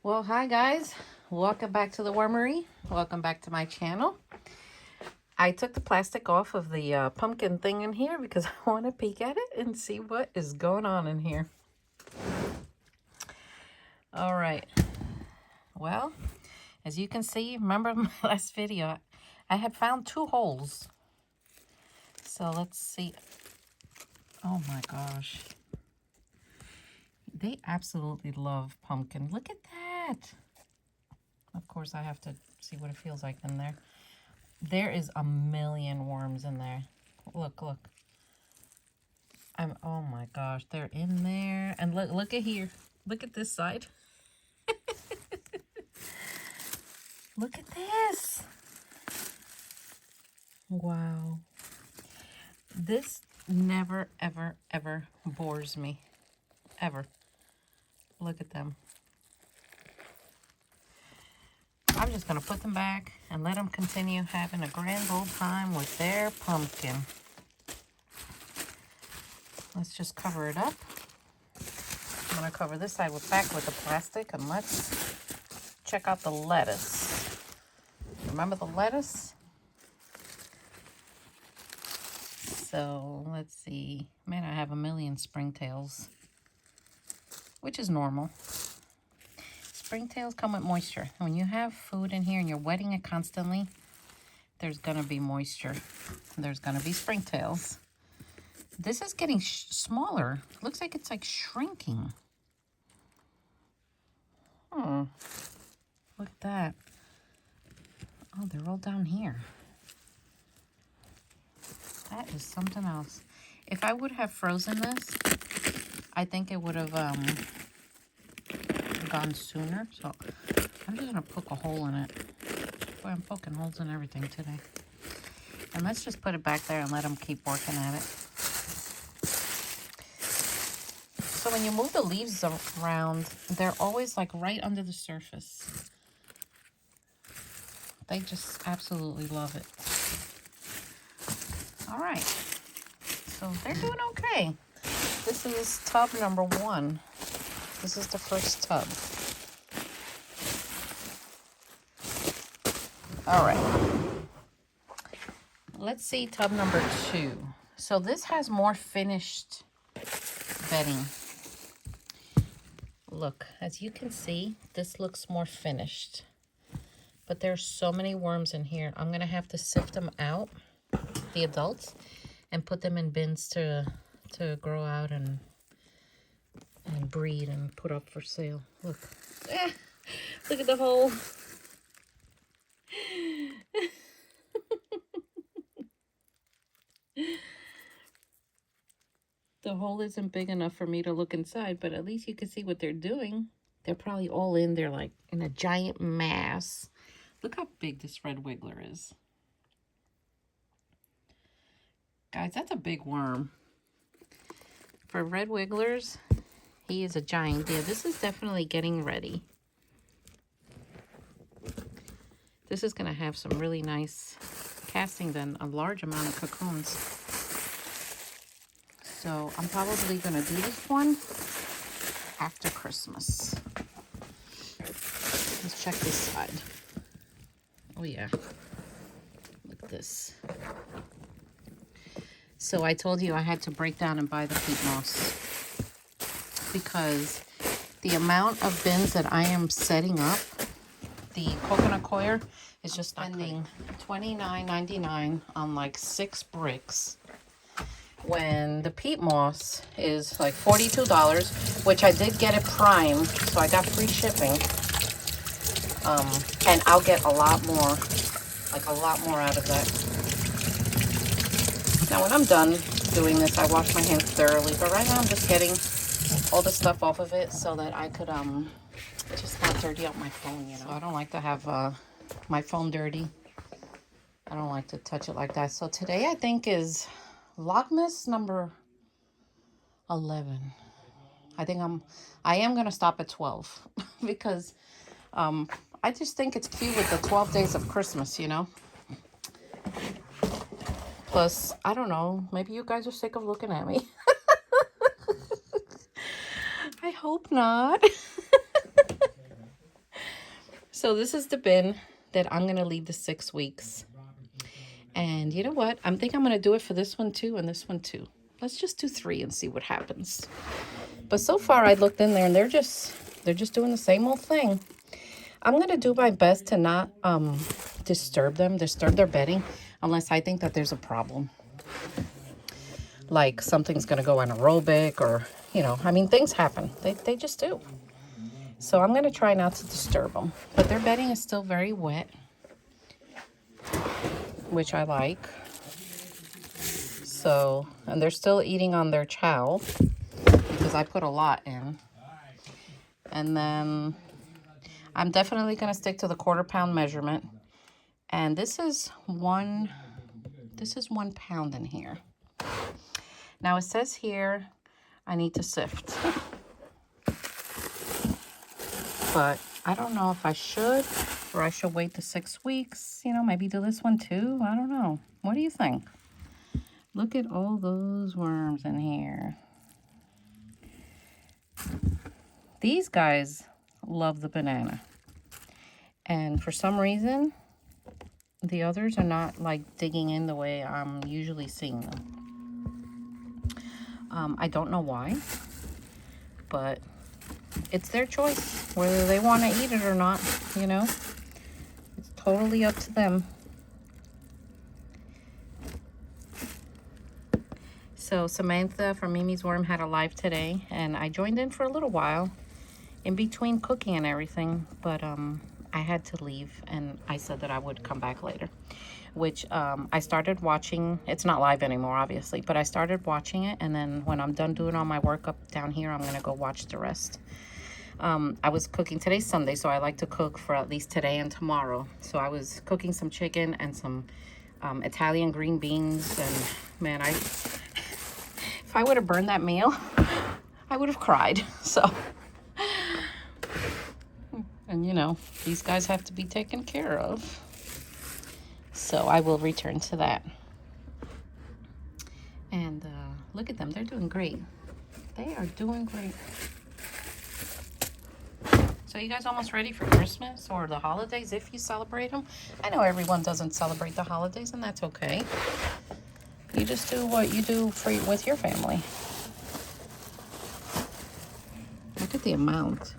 Well, hi guys. Welcome back to the Wormery. Welcome back to my channel. I took the plastic off of the pumpkin thing in here because I want to peek at it and see what is going on in here. All right. Well, as you can see, remember my last video, I had found 2 holes. So let's see. Oh my gosh. They absolutely love pumpkin. Look at that. Of course, I have to see what it feels like in there. There is a million worms in there. Look. Oh my gosh, they're in there. And look at here. Look at this side. Look at this. Wow. This never, ever, ever bores me. Ever. Look at them. I'm just going to put them back and let them continue having a grand old time with their pumpkin. Let's just cover it up. I'm going to cover this side back with the plastic, and let's check out the lettuce. Remember the lettuce? So let's see. Man, I have a million springtails, which is normal. Springtails come with moisture. When you have food in here and you're wetting it constantly, there's gonna be moisture. There's gonna be springtails. This is getting smaller. Looks like it's like shrinking. Look at that. Oh, they're all down here. That is something else. If I would have frozen this, I think it would have gone sooner. So I'm just gonna poke a hole in it. Boy, I'm poking holes in everything today. And let's just put it back there and let them keep working at it. So when you move the leaves around, they're always like right under the surface. They just absolutely love it. All right, so they're doing okay. This is tub number 1. This is the first tub. All right. Let's see tub number 2. So this has more finished bedding. Look, as you can see, this looks more finished. But there's so many worms in here. I'm going to have to sift them out, the adults, and put them in bins to grow out and breed and put up for sale. Look. Look at the hole. The hole isn't big enough for me to look inside, but at least you can see what they're doing. They're probably all in there like in a giant mass. Look how big this red wiggler is. Guys, that's a big worm. For red wigglers, he is a giant. Yeah, this is definitely getting ready. This is going to have some really nice casting then, a large amount of cocoons. So I'm probably going to do this one after Christmas. Let's check this side. Oh yeah, look at this. So I told you I had to break down and buy the peat moss because the amount of bins that I am setting up, the coconut coir is just spending $29.99 on like 6 bricks, when the peat moss is like $42, which I did get it primed, so I got free shipping. And I'll get a lot more, like a lot more out of that. Now when I'm done doing this, I wash my hands thoroughly, but right now I'm just getting all the stuff off of it so that I could just not dirty up my phone, you know. So I don't like to have my phone dirty. I don't like to touch it like that. So today I think is Vlogmas number 11. I am gonna stop at 12 because I just think it's cute with the 12 days of Christmas, you know. Plus, I don't know, maybe you guys are sick of looking at me. I hope not. So this is the bin that I'm going to leave the 6 weeks. And you know what? I think I'm going to do it for this one too and this one too. Let's just do 3 and see what happens. But so far I looked in there and they're just doing the same old thing. I'm going to do my best to not disturb their bedding, unless I think that there's a problem. Like something's going to go anaerobic or, you know, I mean, things happen. They just do. So I'm going to try not to disturb them. But their bedding is still very wet, which I like. So, and they're still eating on their chow because I put a lot in. And then I'm definitely going to stick to the 1/4 pound measurement. And this is 1 pound in here. Now it says here I need to sift. But I don't know if I should, or I should wait the 6 weeks. You know, maybe do this one too. I don't know. What do you think? Look at all those worms in here. These guys love the banana. And for some reason, the others are not like digging in the way I'm usually seeing them. I don't know why, but it's their choice whether they want to eat it or not, you know. It's totally up to them. So Samantha from Mimi's Worm had a live today, and I joined in for a little while in between cooking and everything, but I had to leave, and I said that I would come back later, which I started watching. It's not live anymore, obviously, but I started watching it, and then when I'm done doing all my work up down here, I'm gonna go watch the rest. I was cooking. Today's Sunday, so I like to cook for at least today and tomorrow. So I was cooking some chicken and some Italian green beans, and man, if I would have burned that meal, I would have cried. So, and you know, these guys have to be taken care of. So I will return to that. And look at them. They're doing great. They are doing great. So you guys almost ready for Christmas or the holidays if you celebrate them? I know everyone doesn't celebrate the holidays, and that's okay. You just do what you do with your family. Look at the amount.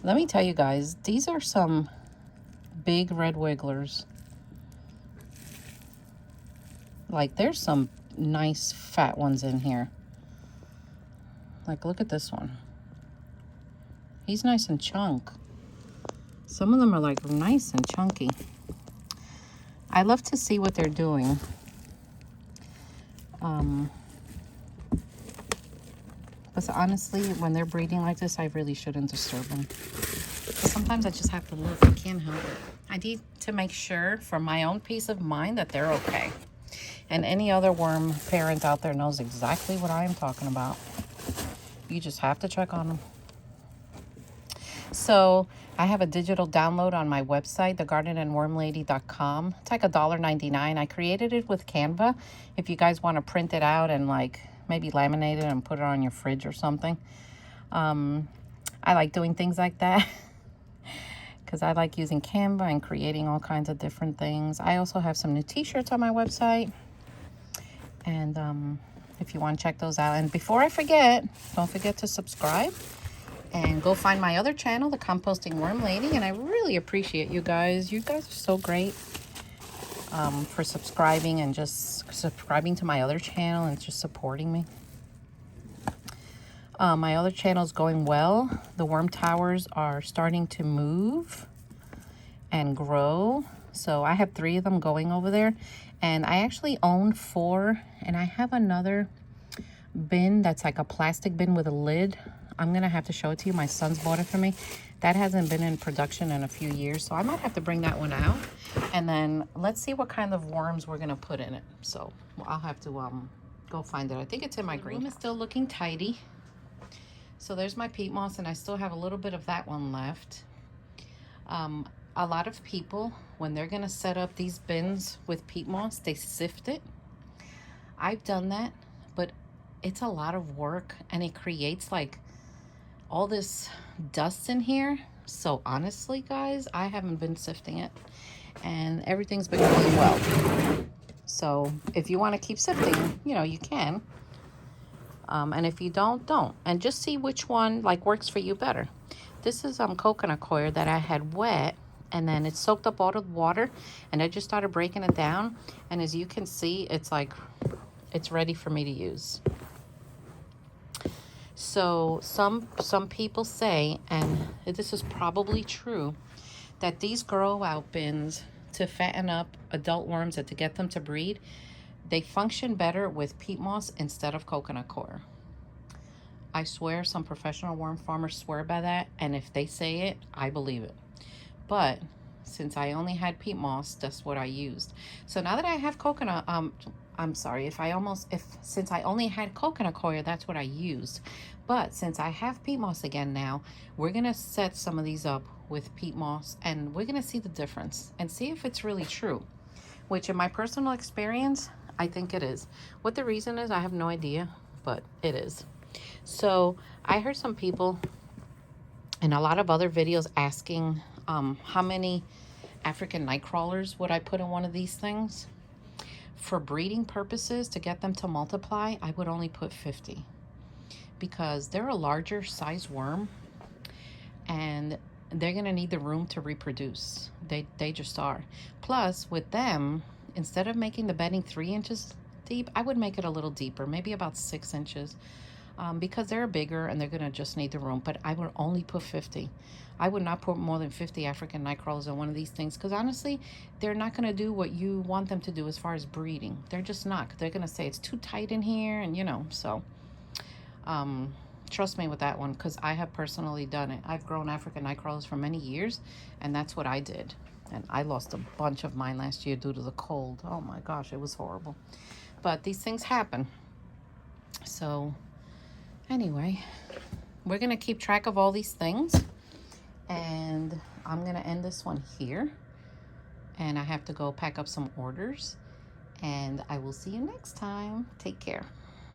Let me tell you guys, these are some big red wigglers. Like, there's some nice fat ones in here. Like, look at this one. He's nice and chunk. Some of them are like nice and chunky. I love to see what they're doing. But honestly, when they're breeding like this, I really shouldn't disturb them. But sometimes I just have to look. I can't help it. I need to make sure for my own peace of mind that they're okay. And any other worm parent out there knows exactly what I am talking about. You just have to check on them. So I have a digital download on my website, thegardenandwormlady.com. It's like $1.99. I created it with Canva. If you guys want to print it out and like maybe laminate it and put it on your fridge or something. I like doing things like that because I like using Canva and creating all kinds of different things. I also have some new t-shirts on my website. And if you want to check those out. And before I forget, don't forget to subscribe. And go find my other channel, The Composting Worm Lady. And I really appreciate you guys. You guys are so great for subscribing and just subscribing to my other channel and just supporting me. My other channel is going well. The worm towers are starting to move and grow. So I have 3 of them going over there. And I actually own 4. And I have another bin that's like a plastic bin with a lid. I'm going to have to show it to you. My son's bought it for me. That hasn't been in production in a few years, so I might have to bring that one out. And then let's see what kind of worms we're going to put in it. So I'll have to go find it. I think it's in my greenhouse. The room is still looking tidy. So there's my peat moss, and I still have a little bit of that one left. A lot of people, when they're going to set up these bins with peat moss, they sift it. I've done that, but it's a lot of work, and it creates like all this dust in here. So honestly, guys, I haven't been sifting it, and everything's been going well. So if you want to keep sifting, you know, you can. And if you don't, don't. And just see which one like works for you better. This is coconut coir that I had wet, and then it soaked up all the water, and I just started breaking it down. And as you can see, it's like, it's ready for me to use. So some people say, and this is probably true, that these grow out bins to fatten up adult worms and to get them to breed, they function better with peat moss instead of coconut coir. I swear some professional worm farmers swear by that, and if they say it, I believe it. But since I only had peat moss, that's what I used. So now that I have coconut, I'm sorry, since I only had coconut coir, that's what I used. But since I have peat moss again now, we're gonna set some of these up with peat moss, and we're gonna see the difference and see if it's really true, which in my personal experience, I think it is. What the reason is, I have no idea, but it is. So I heard some people and a lot of other videos asking how many African night crawlers would I put in one of these things. For breeding purposes, to get them to multiply, I would only put 50, because they're a larger size worm and they're gonna need the room to reproduce. They just are. Plus with them, instead of making the bedding 3 inches deep, I would make it a little deeper, maybe about 6 inches. Because they're bigger and they're gonna just need the room. But I would only put 50. I would not put more than 50 African night crawlers in one of these things, because honestly, they're not gonna do what you want them to do as far as breeding. They're just not. They're gonna say it's too tight in here, and you know, so trust me with that one, because I have personally done it. I've grown African night crawlers for many years, and that's what I did. And I lost a bunch of mine last year due to the cold. Oh my gosh, it was horrible. But these things happen. So anyway, we're gonna keep track of all these things, and I'm gonna end this one here, and I have to go pack up some orders, and I will see you next time. Take care.